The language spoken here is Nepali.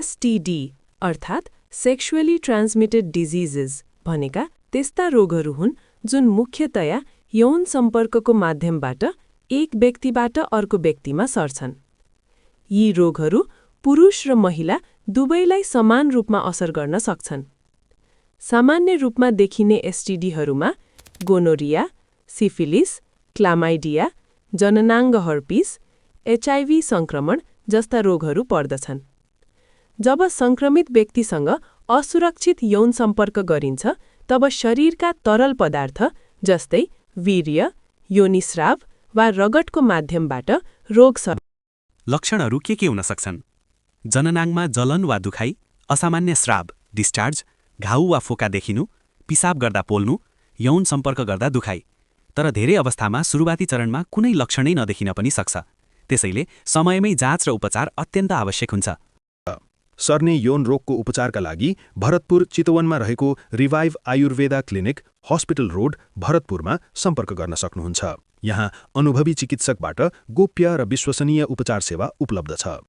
एसटिडी अर्थात् सेक्सुअली ट्रान्समिटेड डिजिजेस भनेका त्यस्ता रोगहरू हुन् जुन मुख्यतया यौन सम्पर्कको माध्यमबाट एक व्यक्तिबाट अर्को व्यक्तिमा सर्छन्। यी रोगहरू पुरुष र महिला दुवैलाई समान रूपमा असर गर्न सक्छन्। सामान्य रूपमा देखिने एसटिडीहरूमा गोनोरिया, सिफिलिस, क्लामाइडिया, जननाङ्ग हर्पिस, एचआईभी सङ्क्रमण जस्ता रोगहरू पर्दछन्। जब सङ्क्रमित व्यक्तिसँग असुरक्षित यौन सम्पर्क गरिन्छ तब शरीरका तरल पदार्थ जस्तै वीर्य, योनिस्राव वा रगतको माध्यमबाट रोग लक्षणहरू के हुन सक्छन्? जननाङ्गमा जलन वा दुखाइ, असामान्य स्राव डिस्चार्ज, घाउ वा फोका देखिनु, पिसाब गर्दा पोल्नु, यौन सम्पर्क गर्दा दुखाइ। तर धेरै अवस्थामा सुरुवाती चरणमा कुनै लक्षणै नदेखिन पनि सक्छ। त्यसैले समयमै जाँच र उपचार अत्यन्त आवश्यक हुन्छ। सर्ने यौन रोगको उपचारका लागि भरतपुर चितवनमा रहेको revive Ayurveda clinic, hospital road, भरतपुरमा सम्पर्क गर्न सक्नुहुन्छ। यहाँ अनुभवी चिकित्सकबाट गोप्य र विश्वसनीय उपचार सेवा उपलब्ध छ।